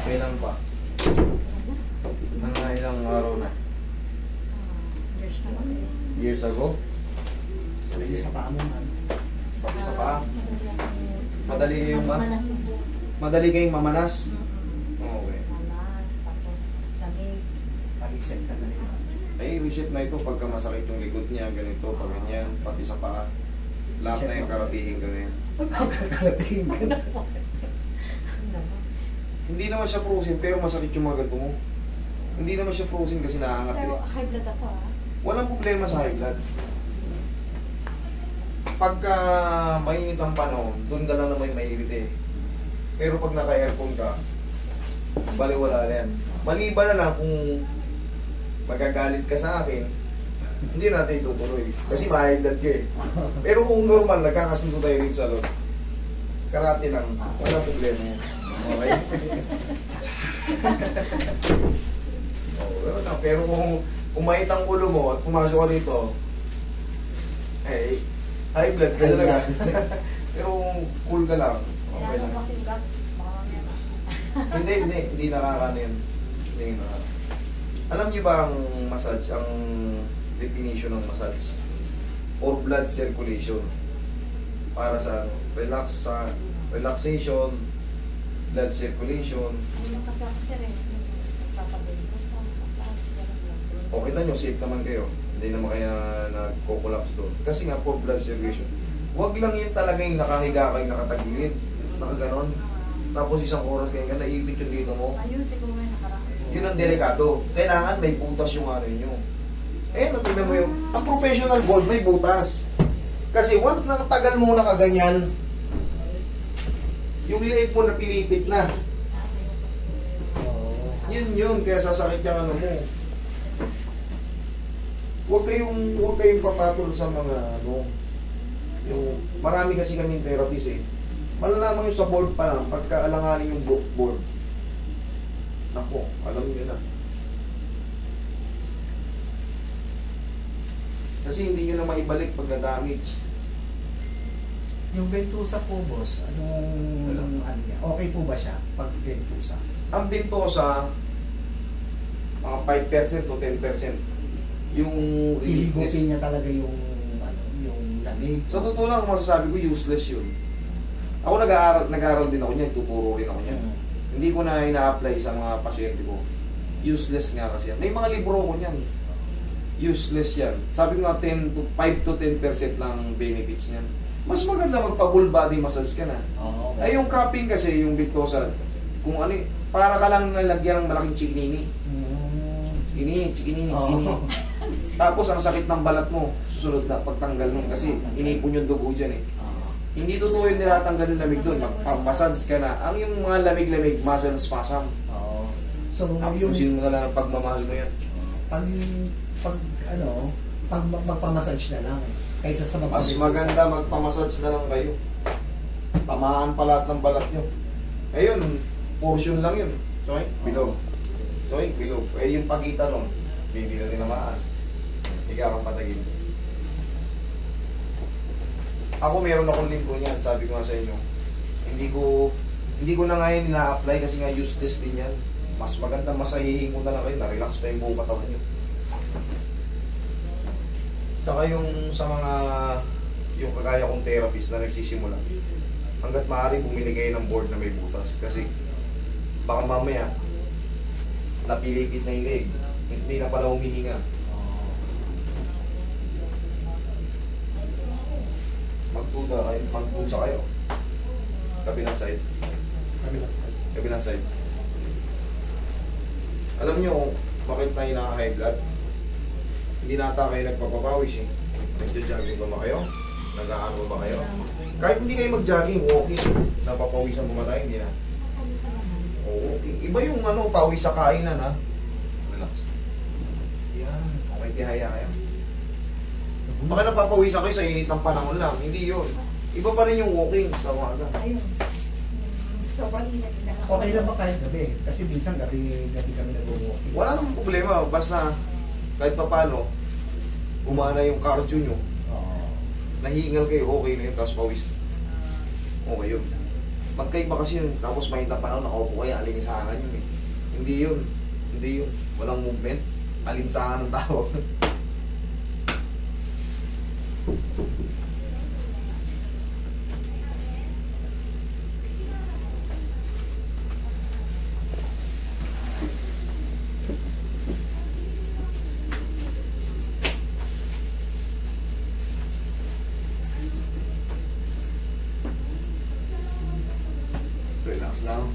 Kailan pa? Mga ilang araw na? Years na kami. Years ago? Sabi sa paa mo man. Pati sa paa? Madali kayong Manas. Madali kayong mamanas? Okay. Manas, tapos lamig. Pag-isip ka na rin. Ay, reset na ito pagka masakit yung likod niya, ganito, pag ganyan, pati sa paa. Lahat na yung karatihin ka na yan. Pagkakarating ka na. Hindi naman siya frozen, pero masakit yung mga ganito mo. Hindi naman siya frozen kasi naangat Sir, eh. high blood ako ah. Walang problema sa high blood. Pagka mainit ang panahon, doon ka lang naman mainit eh. Pero pag naka-aircon ka, baliwala na yan. Maliban na lang kung magagalit ka sa akin, hindi natin itutuloy. Kasi ma-high blood ka eh. Pero kung normal, nagkakasundo tayo rin sa loob. Karate lang, walang problema yan. Okay? Pero kung kumait ang ulo mo at pumasok ka dito, eh, high blood ka talaga. Pero kung cool ka lang, okay Kailangan lang. ko kasi blood. Baka mamaya na. Hindi nakakano yun. Hindi nakakano. Alam niyo ba ang massage, ang definition ng massage? Or blood circulation. Para sa ano, relaxation, blood circulation. Ano na kasi ako sir eh. Nagpapabili ko sa massage. ganun lang. O kita nyo, safe naman kayo. Hindi naman kaya nagko-collapse doon. Kasi nga for blood circulation. Huwag lang yun talaga yung nakahiga kayo, nakatagilid, nakaganon. Tapos isang oras kayo, naipit yung dito mo. Ayun, siguro nga nakaraan. Yun ang delikado. Kailangan may butas yung ano nyo. Eh, natignan mo yung, ang professional ball may butas. Kasi once na natagal mo nakaganyan, yung leg mo na pilipit na. Yun, kaya sasakit yung ano mo. Huwag kayong papatol sa mga ano, yung, marami kasi kaming therapist eh. Malalaman yung sa board pa lang, pagka alanganin yung board. Ako, alam niyo na. Kasi hindi nyo na maibalik pag na-damage. Yung Ventusa po, boss, ano niya? Okay po ba siya pag Ventusa? Ang Ventosa, mga 5% to 10%. Yung Ihigupin reliefness. niya talaga yung lamig. Sa totoo lang, masasabi ko, useless yun. Ako nag-aaral din ako niyan, tuturo rin ako niyan. Hindi ko na ina-apply sa mga pasyente ko. Useless nga kasi yan. May mga libro ko niyan. Useless yan. Sabi ko nga, 5 to 10% lang benefits niyan. Mas maganda magpa-full body massage ka na. Oo. Ay, yung cupping kasi, yung Ventosa, kung ano, para ka lang nalagyan ng malaking chikinini. Chikinini. Tapos, ang sakit ng balat mo, susunod na pagtanggal nun. Kasi, inipon yung dugo dyan eh. Hindi totoo yung nilatanggal yung lamig doon. Magpapassage ka na. Ang yung mga lamig-lamig, muscle spasm. Oo. So, yung Tapusin mo na lang ang pagmamahal mo yan. pag magpamassage na lang kaysa sa Mas maganda magpamassage na lang kayo. Tamaan pa lahat ng balat nyo. Ayun, portion lang yun. Choy, bilog. Choy, bilog. Eh yung pagitan nun, hindi na tinamaan. Higa kang patagin. Ako meron akong linggo niyan, sabi ko nga sa inyo. Hindi ko na ngayon ina-apply kasi nga useless din yan. Mas maganda masahihin ko na lang kayo, na-relax pa yung buong katawan nyo. Tsaka yung sa mga yung kagaya kong therapist na nagsisimula, hanggat maaari bumili kayo ng board na may butas kasi baka mamaya napilipit na yung leg, hindi na pala humihinga. Magpusa kayo. Kabilang side. Kabilang side. Alam nyo, bakit tayo naka-high blood? Hindi nata kayo nagpapapawis eh. Nagja-jogging ba kayo? Nag-aano ba kayo? Kahit hindi kayo mag-jogging, walking. Napapawisan ba tayo? Hindi na. Oo, okay. Iba yung ano, pawis sa kainan ha. Relax. Yan. Okay, tihaya kayo. Baka napapawisan kayo sa init ng panahon lang. Hindi yun. Iba pa rin yung walking sa umaga. Ayun. So, pag-inag na. Okay lang ba kahit gabi? Kasi minsan gabi kami nag-walking. Wala namang problema. Basta kahit pa paano, gumana yung cardio nyo. Oo. Nahihingal kayo, okay na yun. Tapos pawis. Okay yun. Magkaiba kasi yun. Tapos may panahon, nakaupo kayo, alinsahan yun eh. Hindi yun. Hindi yun. Walang movement. Alinsahan ng tao. Relax lang.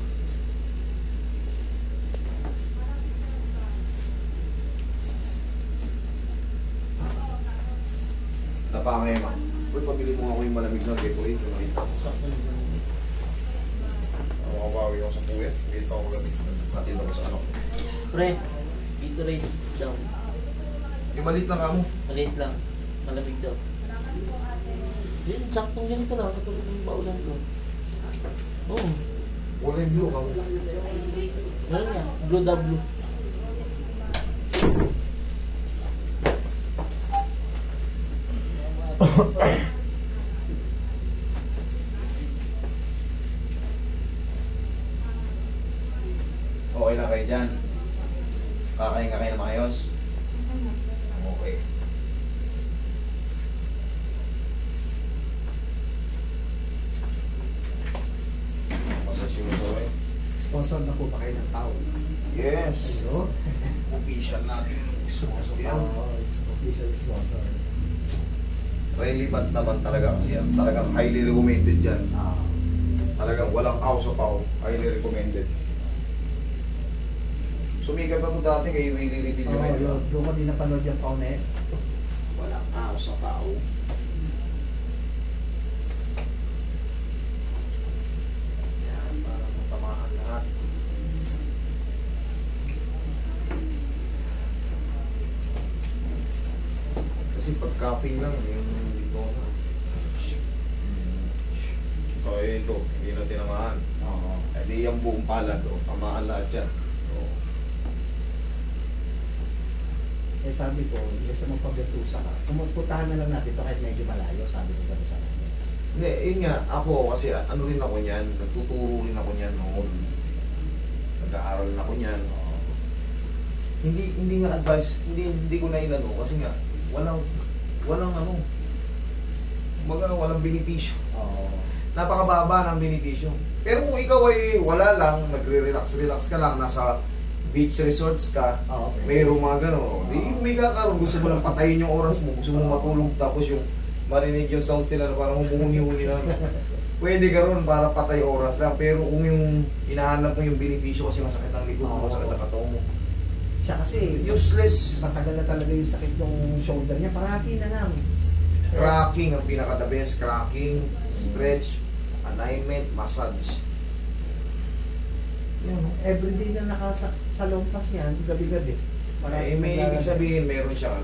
Napakaya ma. Uy, pabili mo ako yung malamig na Gatorade. Yung nakita ko. Ako kabawi ako sa puwet. Dito ako gamit. Natin ako sa ano. Pre, Gatorade daw. Yung maliit na kamo. Maliit lang. Malamig daw. Yun, saktong ganito lang. Katulad ng baulan ko. Oo. Wala yung blue kamo. Meron yan. Blue W. Okay lang kayo dyan. Kakain ka kayo na maayos. Okay. Masas yung uso eh. Sponsor na po ba kayo ng tao? Yes. Hello? Official natin. Sponsor yan. Official sponsor. Relevant naman talaga kasi yan. Talagang highly recommended dyan. Talagang walang aw sa pao. Highly recommended. Sumikat na ito dati kay Willie Little Oo, Jumel. doon ko din napanood yung paunet. Walang aw sa pao. Yan, parang matamaan lahat. Kasi pag cupping lang, yung dito na. Oh, ito, hindi na tinamaan. Oo. Eh di yung buong palad, oh, tamaan lahat yan. Oh. Eh sabi ko, isa magpagatusa ka. Pumuntahan na lang natin ito kahit medyo malayo, sabi ko kami sa kanya. Hindi, yun nga, ako kasi ano rin ako niyan, nagtuturo rin ako niyan noon. Nag-aaral na ako niyan. Hindi nga advice, hindi ko na inano kasi nga walang ano. Kumbaga walang benepisyo. Oo. Napakababa ng benepisyo. Pero kung ikaw ay wala lang, nagre-relax ka lang, nasa beach resorts ka, Okay. mayroong mga gano'n. Di may kakaroon, gusto mo lang patayin yung oras mo, gusto mo matulog tapos yung marinig yung sound nila na parang humuhuni-huni na. Pwede ka ron para patay oras lang. Pero kung yung hinahanap mo yung benepisyo kasi masakit ang likod mo, masakit ang katawan mo. Siya kasi, Useless. matagal na talaga yung sakit ng shoulder niya. Parati na lang. Cracking ang pinaka-the best. Cracking, stretch, alignment, massage. Yan, no? Everyday na sa lompas niya, gabi-gabi. Eh, may ibig sabihin, meron siyang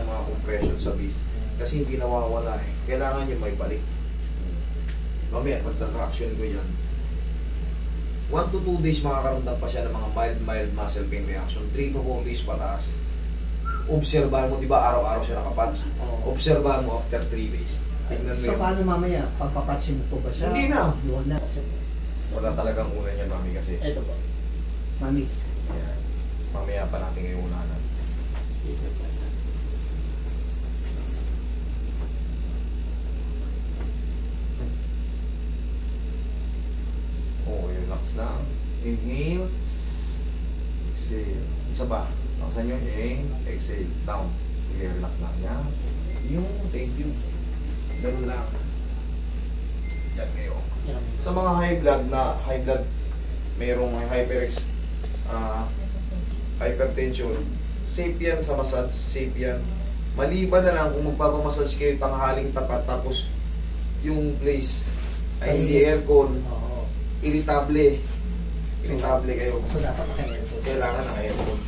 mga compression sa disc. Kasi hindi nawawala eh. Kailangan nyo may balik. Mamaya, pagta-traction ko yan. 1 to 2 days makakaramdam pa siya ng mga mild muscle pain reaction. 3 to 4 days pataas. Obserbahan mo, di ba araw-araw siya nakapatch? Oo. Obserbahan mo after 3 days. Tignan mo So yun. paano mamaya? Pagpapatchin mo po ba siya? Hindi na. Yun na. Wala talagang una niya, mami, kasi. Ito po. Mami, Yan. Mamaya pa natin ngayon unahan. Okay, relax lang. Inhale. Exhale. Isa pa. Laksan nyo. Inhale. Exhale. Down. Okay, relax lang. Yan. Yung, thank you. Ganun lang. Diyan kayo. Yan. Sa mga high blood, mayroong hypertension, safe yan sa massage, safe yan. Maliban na lang kung magpapamassage kayo tanghaling tapat tapos yung place ay hindi aircon, oo. irritable kayo. So dapat naka-aircon. Kailangan ng aircon.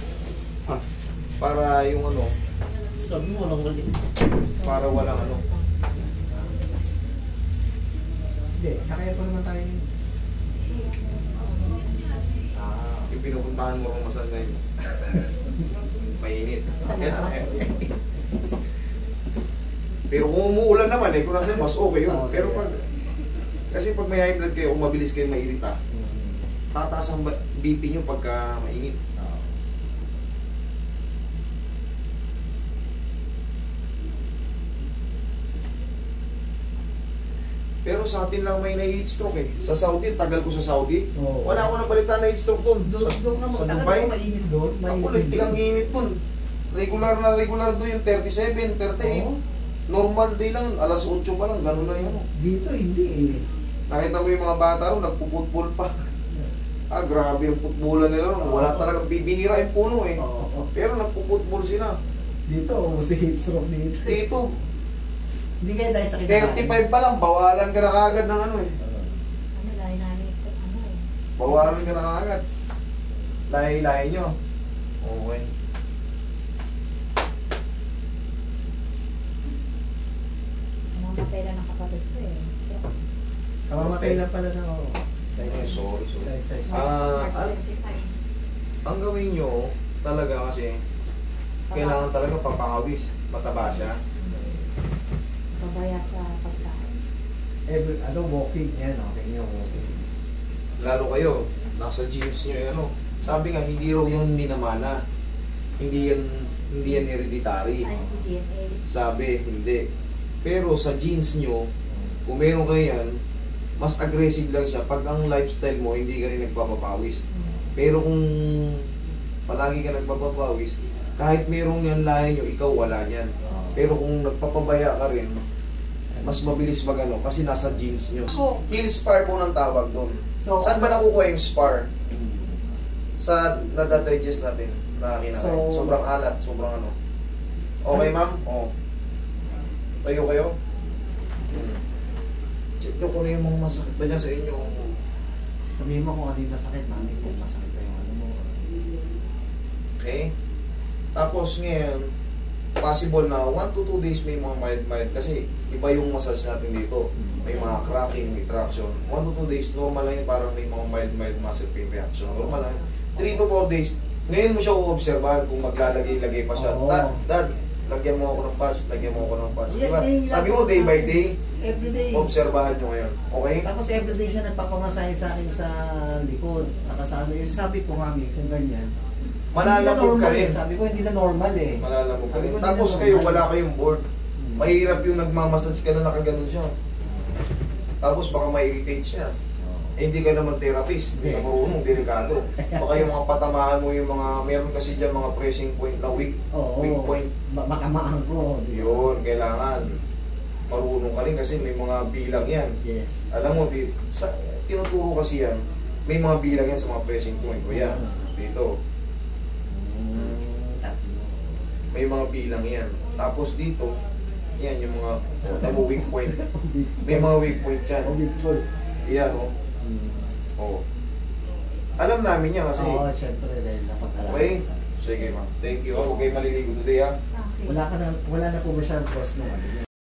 Para yung ano, Sabi mo walang galing. para walang ano. Hindi, naka-aircon naman tayo yun. Yung pinupuntahan mo kung massage na yun. Mainit. Kaya pero kung umuulan naman kung nasa mas okay yun. Okay. Pero pag Kasi pag may high blood kayo, kung mabilis kayo mairita, tataas ang BP nyo pagka mainit. Pero sa atin lang may na-heat stroke eh. Sa Saudi, tagal ko sa Saudi. Oo. Wala ako nang balita na heat stroke doon. Doon ka mo, sa talaga Dubai. ba mainit doon? Ang politik ang init doon. Regular na regular doon yung 37, 38. Oo. Normal day lang, alas 8 pa lang, ganun lang yun. Dito hindi eh. Nakita mo yung mga bata ron, nagpuputbol pa. Ah, grabe yung putbolan nila ron. Wala talagang bibihira yung puno eh. Oo. Pero nagpuputbol sila. Dito, si heat stroke dito. Dito, Hindi kayo dahil sakit 35 pa lang, bawalan ka na kagad ng ano eh. Ano, lahi namin is ano eh. Bawalan ka na kagad. Lahi-lahi nyo. Okay. Namamatay lang ng kapatid ko eh. Stroke. Kamamatay lang pala na ako. Sorry. March Ah, 25. Ang gawin nyo, talaga kasi, kailangan talaga papawis. Mataba siya. Pabaya sa pagkain. Walking yan, okay nga walking. Lalo kayo, nasa genes nyo yung ano. Sabi nga, hindi raw yung minamana. Hindi yan hereditary. Ay, DNA. Sabi, hindi. Pero sa genes nyo, kung meron kayo yan, mas aggressive lang siya. Pag ang lifestyle mo, hindi ka rin nagpapapawis. Pero kung palagi ka nagpapapawis, kahit merong yan lahi nyo, ikaw wala yan. Pero kung nagpapabaya ka rin, mas mabilis magano kasi nasa genes nyo. Oh. Heel spar po ng tawag doon. So, Saan ba nakukuha yung spar? Sa nadadigest natin na kinakain. So, Sobrang alat, sobrang ano. Okay, ma'am? Oo. Tayo kayo? Check nyo kung ano yung mga masakit ba dyan sa inyo. sabihin mo kung ano yung masakit, mami, kung masakit pa yung ano mo. Okay? Tapos ngayon, possible na 1 to 2 days may mga mild kasi iba yung massage natin dito. May mga cracking, may traction. 1 to 2 days, normal lang yung parang may mga mild muscle pain reaction. Normal lang. 3 to 4 days, ngayon mo siya uobserbahan kung maglalagay-lagay pa siya. Oo. Dad, lagyan mo ako ng pads, lagyan mo ako ng pads. Yeah, Diba? yeah, Sabi mo day by day, Everyday. obserbahan nyo ngayon. Okay? Tapos everyday siya nagpapamasahe sa akin sa likod. Saka sa ano, yung sabi ko kami, kung ganyan. Malalamog ka rin. Sabi ko, hindi na normal eh. Malalamog ka Sabi rin. ko, Tapos hindi na kayo, normal. wala kayong board. Mahirap yung nagmamassage ka na nakaganon siya. Tapos baka ma-irritate siya. Eh, hindi ka naman therapist, hindi ka marunong, delikado. Baka yung mga patamaan mo, yung mga, meron kasi dyan mga pressing point na weak point. Makamaan ko. di ba? Yun, kailangan. Marunong ka rin kasi may mga bilang yan. Yes. Alam mo, tinuturo kasi yan, may mga bilang yan sa mga pressing point. O yan, dito, Tatlo. may mga bilang yan. Tapos dito, yan yung mga weak point. May mga weak point yan. Yan, o. Oh. Alam namin yan kasi. Oo, syempre dahil napag-alam. Okay? Sige, ma'am. Thank you. Huwag kayo maliligo today, ha? Okay. Wala na po ba siya boss no? Ano yun?